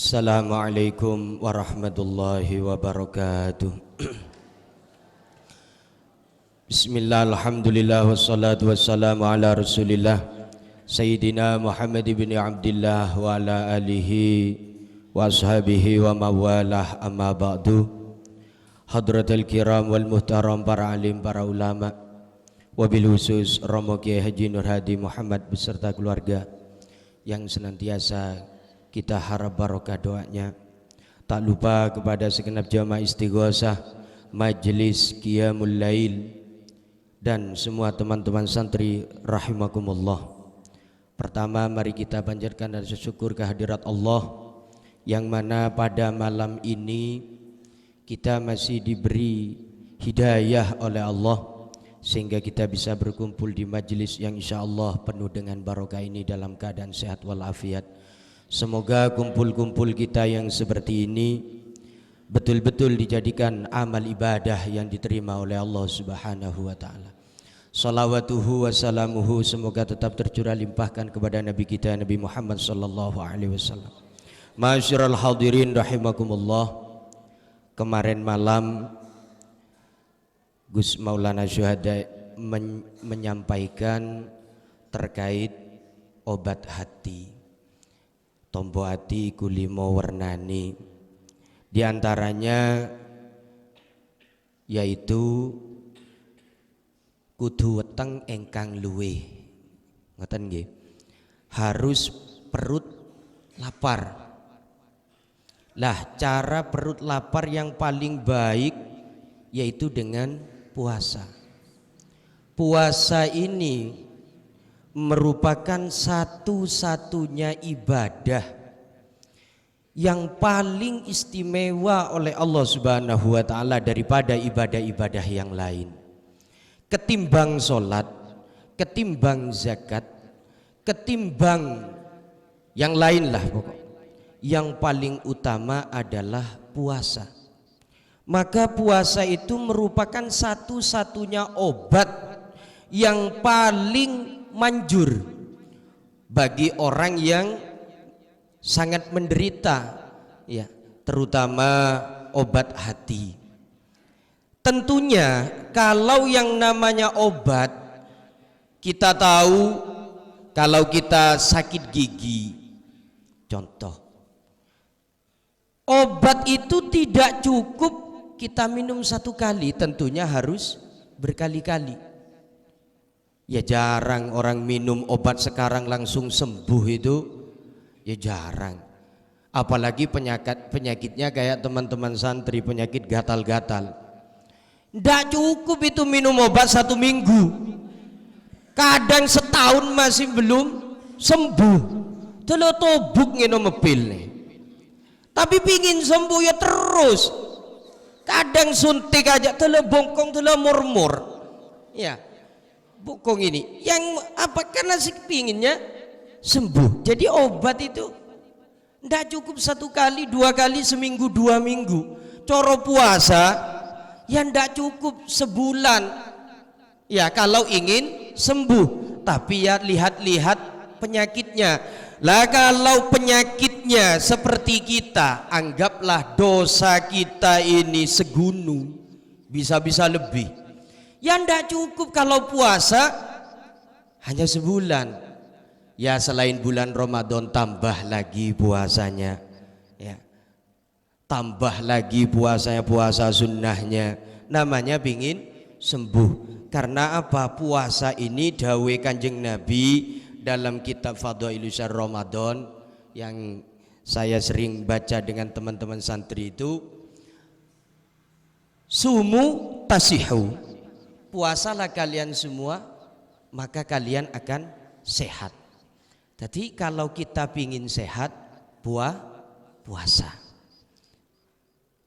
Assalamualaikum warahmatullahi wabarakatuh. Bismillah, alhamdulillah, wassalatu wassalamu ala rasulillah Sayyidina Muhammad ibn Abdillah wa ala alihi wa ashabihi wa mawalah, amma ba'du. Hadratul kiram wal muhtaram, para alim, para ulama, wabil khusus Romo Kiai Haji Nur Hadi Muhammad beserta keluarga yang senantiasa kita harap barokah doanya. Tak lupa kepada segenap jamaah istighosah, majelis qiyamul lail, dan semua teman-teman santri rahimakumullah. Pertama, mari kita panjatkan rasa syukur kehadirat Allah yang mana pada malam ini kita masih diberi hidayah oleh Allah sehingga kita bisa berkumpul di majelis yang insyaallah penuh dengan barokah ini dalam keadaan sehat walafiat. Semoga kumpul-kumpul kita yang seperti ini betul-betul dijadikan amal ibadah yang diterima oleh Allah Subhanahu wa taala. Salawatuhu wa salamuhu semoga tetap tercurah limpahkan kepada Nabi kita Nabi Muhammad sallallahu alaihi wasallam. Ma'asyiral hadirin rahimakumullah. Kemarin malam Gus Maulana Syuhada menyampaikan terkait obat hati. Tombo hati kulimo wernani, di antaranya yaitu kudu weteng engkang luwe, ngoten nggih, harus perut lapar. Lah cara perut lapar yang paling baik yaitu dengan puasa. Puasa ini merupakan satu-satunya ibadah yang paling istimewa oleh Allah Subhanahu wa taala daripada ibadah-ibadah yang lain. Ketimbang sholat, ketimbang zakat, ketimbang yang lain lah pokok. Yang paling utama adalah puasa. Maka puasa itu merupakan satu-satunya obat yang paling manjur bagi orang yang sangat menderita, ya, terutama obat hati. Tentunya kalau yang namanya obat, kita tahu kalau kita sakit gigi, contoh, obat itu tidak cukup kita minum satu kali, tentunya harus berkali-kali. Ya jarang orang minum obat sekarang langsung sembuh itu, ya jarang. Apalagi penyakitnya kayak teman-teman santri, penyakit gatal-gatal. Tidak cukup itu minum obat 1 minggu, kadang setahun masih belum sembuh. Telo tobuk nginum pil nih. Tapi pingin sembuh ya terus. Kadang suntik aja telo bongkong, telo murmur. Ya. Bokong ini yang apa, karena pinginnya sembuh. Jadi obat itu tidak cukup 1 kali, 2 kali, seminggu, 2 minggu. Coro puasa yang tidak cukup sebulan, ya kalau ingin sembuh. Tapi ya lihat-lihat penyakitnya. Lah kalau penyakitnya seperti kita, anggaplah dosa kita ini segunung, bisa-bisa lebih. Yang tidak cukup kalau puasa hanya sebulan. Ya selain bulan Ramadan tambah lagi puasanya, ya. Tambah lagi puasanya, puasa sunnahnya. Namanya pingin sembuh. Karena apa? Puasa ini dawuh Kanjeng Nabi dalam kitab Fadhailus Ramadan yang saya sering baca dengan teman-teman santri itu, sumu tasihu. Puasalah kalian semua, maka kalian akan sehat. Jadi kalau kita pingin sehat, puasa.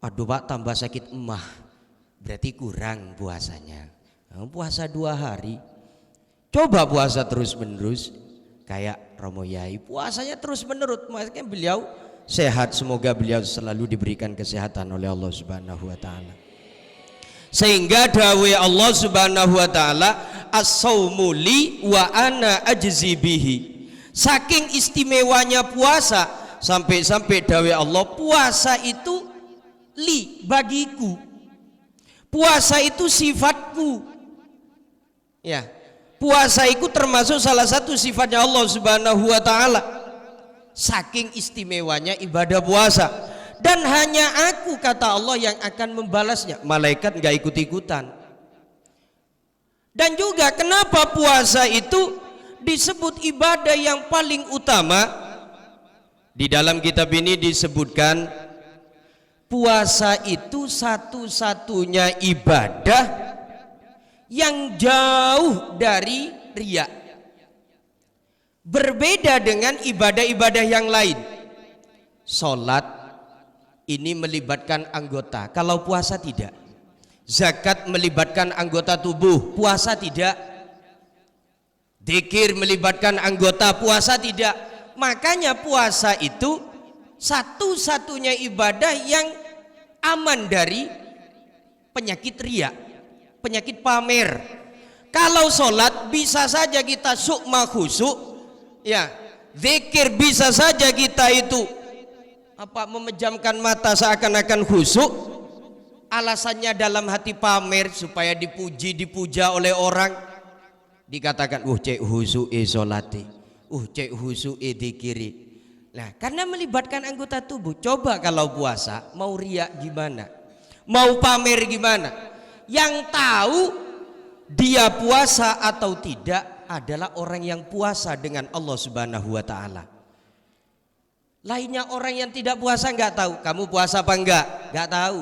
Aduh Pak, tambah sakit emah, berarti kurang puasanya. Puasa 2 hari. Coba puasa terus menerus, kayak Romo Yai, puasanya terus menerus, makanya beliau sehat. Semoga beliau selalu diberikan kesehatan oleh Allah Subhanahu wa taala. Sehingga dawe Allah Subhanahu wa taala, as-saumu li wa ana ajzi bihi. Saking istimewanya puasa, sampai-sampai dawe Allah, puasa itu li, bagiku, puasa itu sifatku. Ya, puasa itu termasuk salah satu sifatnya Allah Subhanahu wa taala. Saking istimewanya ibadah puasa, dan hanya aku, kata Allah, yang akan membalasnya. Malaikat nggak ikut-ikutan. Dan juga kenapa puasa itu disebut ibadah yang paling utama? Di dalam kitab ini disebutkan puasa itu satu-satunya ibadah yang jauh dari riya. Berbeda dengan ibadah-ibadah yang lain. Salat ini melibatkan anggota, kalau puasa tidak. Zakat melibatkan anggota tubuh, puasa tidak. Dzikir melibatkan anggota, puasa tidak. Makanya puasa itu satu-satunya ibadah yang aman dari penyakit riya, penyakit pamer. Kalau sholat bisa saja kita sukma khusyuk, ya, zikir bisa saja kita itu memejamkan mata seakan-akan khusyuk. Alasannya dalam hati pamer supaya dipuji, dipuja oleh orang. Dikatakan, cek khusyuk sholati, cek khusyuk dzikiri. Nah, karena melibatkan anggota tubuh. Coba kalau puasa mau riya gimana? Mau pamer gimana? Yang tahu dia puasa atau tidak adalah orang yang puasa dengan Allah Subhanahu wa taala. Lainnya orang yang tidak puasa nggak tahu. Kamu puasa apa enggak? Nggak tahu.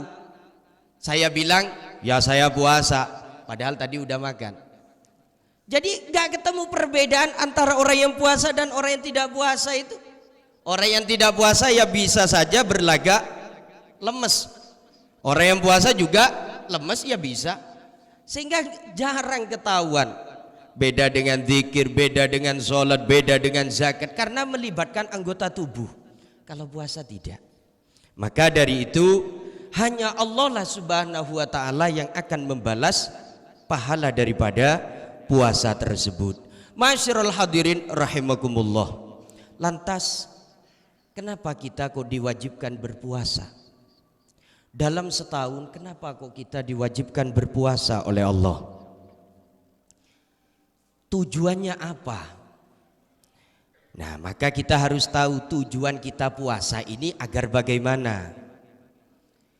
Saya bilang, ya saya puasa, padahal tadi udah makan. Jadi nggak ketemu perbedaan antara orang yang puasa dan orang yang tidak puasa itu. Orang yang tidak puasa ya bisa saja berlagak lemes. Orang yang puasa juga lemes ya bisa. Sehingga jarang ketahuan. Beda dengan zikir, beda dengan sholat, beda dengan zakat, karena melibatkan anggota tubuh. Kalau puasa tidak. Maka dari itu hanya Allah lah Subhanahu wa ta'ala yang akan membalas pahala daripada puasa tersebut. Masyarul hadirin rahimakumullah. Lantas kenapa kita kok diwajibkan berpuasa? Dalam setahun kenapa kok kita diwajibkan berpuasa oleh Allah? Tujuannya apa? Nah, maka kita harus tahu tujuan kita puasa ini agar bagaimana.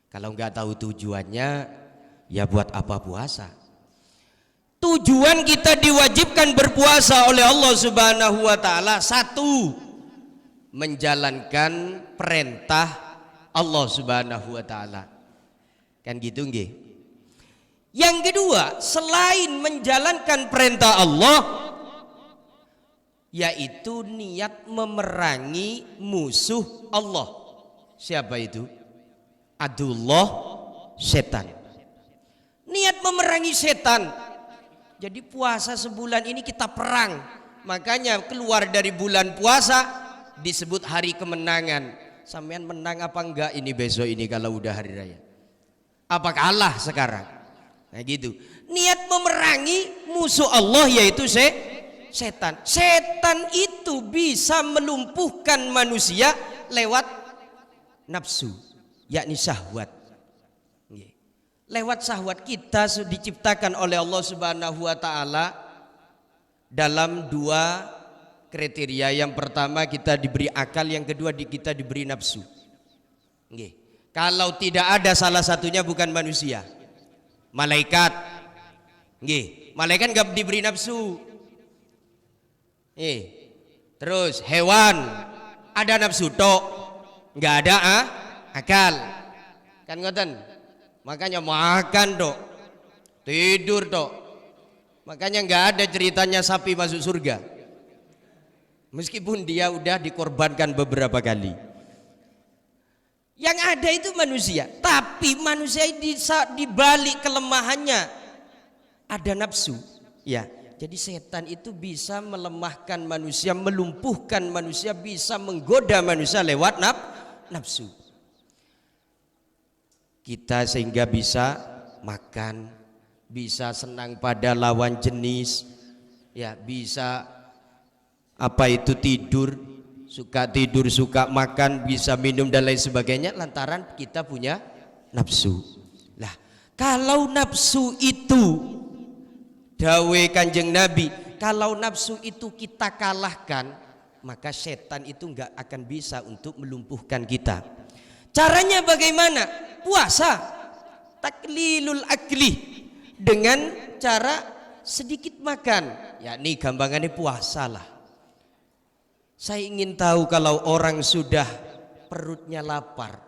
Kalau nggak tahu tujuannya, ya buat apa puasa? Tujuan kita diwajibkan berpuasa oleh Allah Subhanahu wa ta'ala, satu, menjalankan perintah Allah Subhanahu wa ta'ala. Kan gitu nggih? Yang kedua, selain menjalankan perintah Allah, yaitu niat memerangi musuh Allah. Siapa itu? Adullah, setan. Niat memerangi setan. Jadi puasa sebulan ini kita perang. Makanya keluar dari bulan puasa disebut hari kemenangan. Sampean menang apa enggak ini besok ini kalau udah hari raya? Apa kalah sekarang? Nah gitu. Niat memerangi musuh Allah yaitu setan. Setan itu bisa melumpuhkan manusia lewat nafsu, yakni syahwat. Lewat syahwat kita diciptakan oleh Allah Subhanahu wa ta'ala dalam dua kriteria. Yang pertama kita diberi akal, yang kedua kita diberi nafsu. Kalau tidak ada salah satunya bukan manusia. Malaikat. Malaikat enggak diberi nafsu. Terus hewan ada nafsu tok, enggak ada akal. Kan ngoten. Makanya makan tok, tidur tok. Makanya enggak ada ceritanya sapi masuk surga. Meskipun dia udah dikorbankan beberapa kali. Yang ada itu manusia, tapi manusia di balik kelemahannya ada nafsu. Ya, jadi setan itu bisa melemahkan manusia, melumpuhkan manusia, bisa menggoda manusia lewat nafsu. Kita sehingga bisa makan, bisa senang pada lawan jenis, ya bisa tidur suka tidur, suka makan, bisa minum dan lain sebagainya lantaran kita punya nafsu. Lah, kalau nafsu itu dawe Kanjeng Nabi, kalau nafsu itu kita kalahkan, maka setan itu enggak akan bisa untuk melumpuhkan kita. Caranya bagaimana? Puasa, taklilul akli, dengan cara sedikit makan. Yakni gampangannya puasa lah. Saya ingin tahu kalau orang sudah perutnya lapar.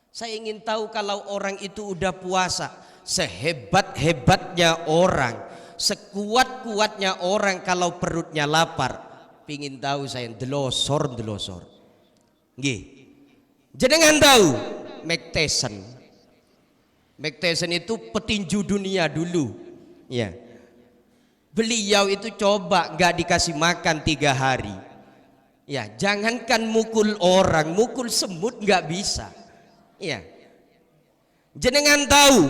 Saya ingin tahu kalau orang itu udah puasa. Sehebat-hebatnya orang, sekuat-kuatnya orang kalau perutnya lapar. Pingin tahu saya delosor. Nggih. Jenengan tahu Mike Tyson itu petinju dunia dulu. Ya. Beliau itu coba nggak dikasih makan 3 hari. Ya, jangankan mukul orang, mukul semut nggak bisa. Ya. Jenengan tahu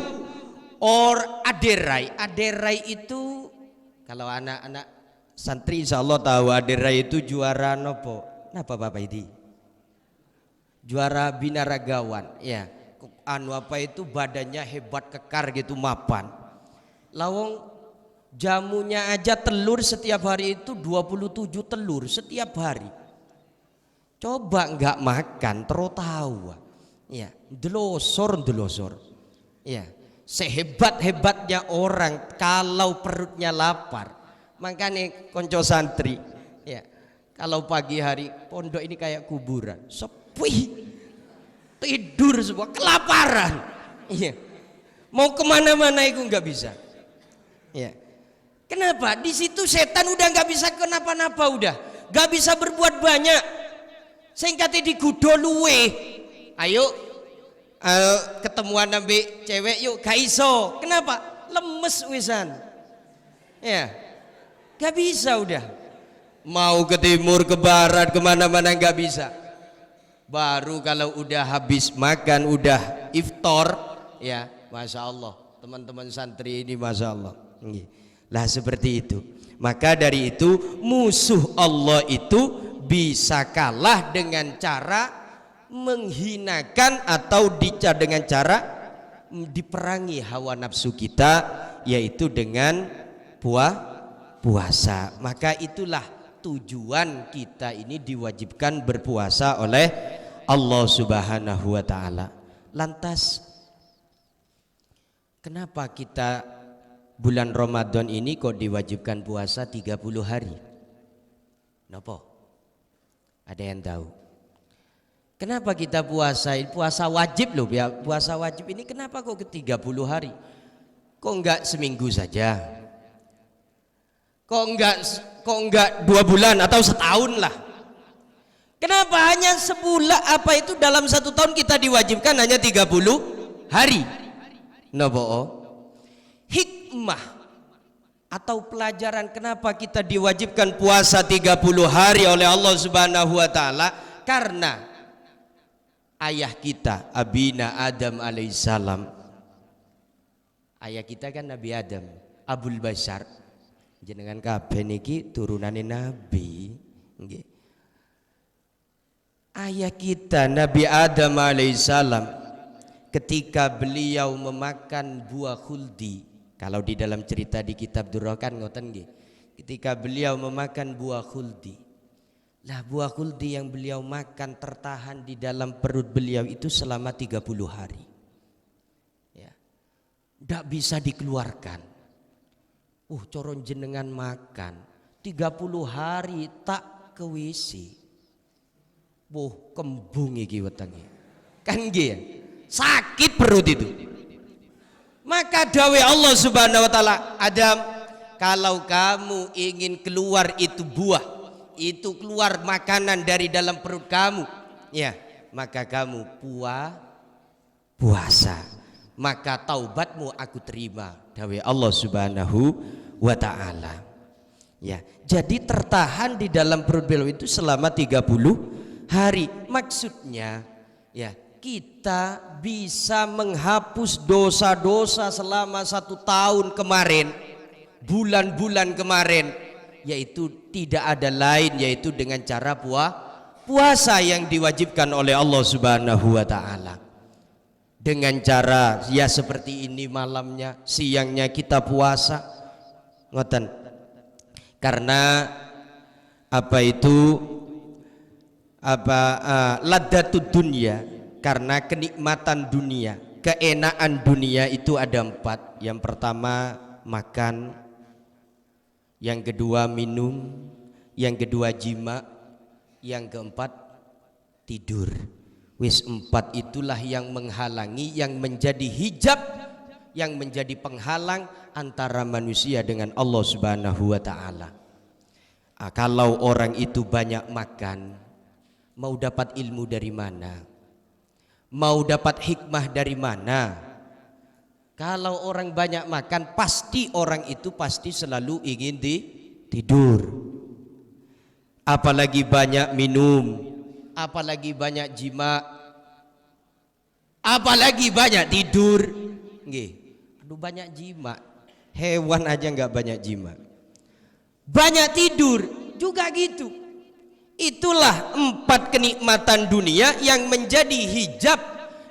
Aderai itu kalau anak-anak santri insya Allah tahu Aderai itu juara nopo. Napa Bapak ini? Juara binaragawan. Ya. Apa itu badannya hebat kekar gitu mapan. Lawong jamunya aja telur setiap hari itu 27 telur setiap hari. Coba nggak makan terus tahu. Ya, delosor. Ya, sehebat-hebatnya orang kalau perutnya lapar. Makanya konco santri, ya, kalau pagi hari pondok ini kayak kuburan, sepi, tidur semua, kelaparan. Iya, mau kemana-mana itu nggak bisa. Ya, kenapa? Di situ setan udah nggak bisa kenapa-napa, udah nggak bisa berbuat banyak. Singkatnya digudo luwe. Ayo ketemuan nabi cewek yuk kaiso. Kenapa? Lemes wisan. Ya, gak bisa udah. Mau ke timur, ke barat, kemana-mana gak bisa. Baru kalau udah habis makan, udah iftar, ya, masya Allah. Teman-teman santri ini masya Allah. Lah seperti itu. Maka dari itu musuh Allah itu bisa kalah dengan cara menghinakan atau dengan cara diperangi hawa nafsu kita, yaitu dengan puasa. Maka itulah tujuan kita ini diwajibkan berpuasa oleh Allah Subhanahu wa taala. Lantas kenapa kita bulan Ramadan ini kok diwajibkan puasa 30 hari? Napa? Ada yang tahu? Kenapa kita puasa? Puasa wajib loh ya. Puasa wajib ini kenapa kok ke 30 hari? Kok enggak seminggu saja? Kok enggak 2 bulan atau setahun lah? Kenapa hanya sebulan, apa itu dalam 1 tahun kita diwajibkan hanya 30 hari? Napa? Hikmah atau pelajaran kenapa kita diwajibkan puasa 30 hari oleh Allah Subhanahu wa taala? Karena ayah kita Abina Adam alaihissalam, ayah kita kan Nabi Adam, Abul Bashar, jenengan kabeh niki turunane Nabi. Nggih. Ayah kita Nabi Adam alaihissalam ketika beliau memakan buah khuldi, kalau di dalam cerita di kitab Durrakan ngoten nggih, ketika beliau memakan buah khuldi, lah buah khuldi yang beliau makan tertahan di dalam perut beliau itu selama 30 hari. Ya. Tidak bisa dikeluarkan. Coron jenengan makan 30 hari tak ke WC. Kembung iki wetenge. Kan nggih. Sakit perut itu. Maka dawai Allah Subhanahu wa taala, Adam, kalau kamu ingin keluar itu buah, itu keluar makanan dari dalam perut kamu, ya, maka kamu puasa, maka taubatmu aku terima, dawai Allah Subhanahu wa taala. Ya, jadi tertahan di dalam perut beliau itu selama 30 hari. Maksudnya, ya, kita bisa menghapus dosa-dosa selama 1 tahun kemarin, bulan-bulan kemarin, yaitu tidak ada lain yaitu dengan cara puasa yang diwajibkan oleh Allah Subhanahu wa taala. Dengan cara ya seperti ini, malamnya, siangnya kita puasa. Ngoten. Karena ladatud dunia, karena kenikmatan dunia, keenaan dunia itu ada 4. Yang pertama makan, yang kedua minum, yang kedua jima, yang keempat tidur. Wis 4 itulah yang menghalangi, yang menjadi hijab, yang menjadi penghalang antara manusia dengan Allah Subhanahu wa taala. Kalau orang itu banyak makan, mau dapat ilmu dari mana? Mau dapat hikmah dari mana? Kalau orang banyak makan, pasti orang itu pasti selalu ingin tidur. Apalagi banyak minum, apalagi banyak jima, apalagi banyak tidur. Nggih, aduh banyak jima. Hewan aja nggak banyak jima. Banyak tidur juga gitu. Itulah 4 kenikmatan dunia yang menjadi hijab,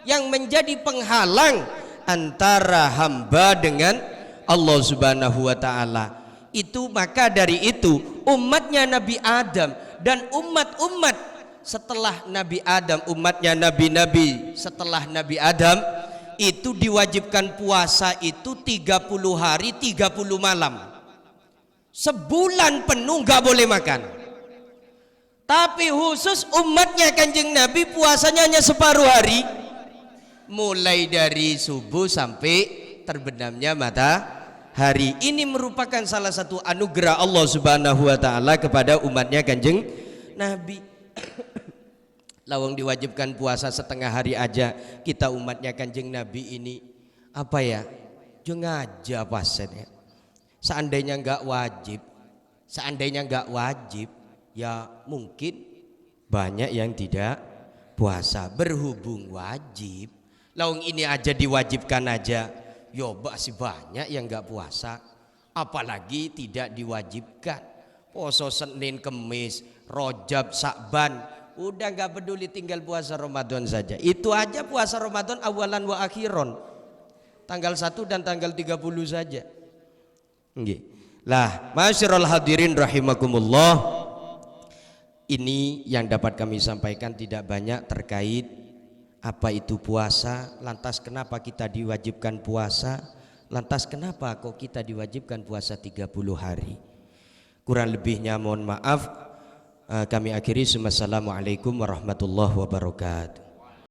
yang menjadi penghalang antara hamba dengan Allah Subhanahu wa taala. Itu maka dari itu umatnya Nabi Adam dan umat-umat setelah Nabi Adam, umatnya nabi-nabi setelah Nabi Adam itu diwajibkan puasa itu 30 hari 30 malam. Sebulan penuh gak boleh makan. Tapi khusus umatnya Kanjeng Nabi puasanya hanya separuh hari, mulai dari subuh sampai terbenamnya matahari. Ini merupakan salah satu anugerah Allah Subhanahu wa taala kepada umatnya Kanjeng Nabi. Lawang diwajibkan puasa setengah hari aja, kita umatnya Kanjeng Nabi ini apa ya? Jengaja pasen ya. Seandainya nggak wajib, ya mungkin banyak yang tidak puasa. Berhubung wajib, lawang ini aja diwajibkan aja, yo masih banyak yang nggak puasa. Apalagi tidak diwajibkan. Poso Senin, Kemis, Rajab, Sa'ban, udah nggak peduli, tinggal puasa Ramadan saja. Itu aja puasa Ramadan awalan wa akhiron, tanggal 1 dan tanggal 30 saja. Lah, masyarul hadirin rahimakumullah, ini yang dapat kami sampaikan tidak banyak terkait apa itu puasa. Lantas kenapa kita diwajibkan puasa? Lantas kenapa kok kita diwajibkan puasa 30 hari? Kurang lebihnya mohon maaf. Kami akhiri. Wassalamualaikum warahmatullahi wabarakatuh.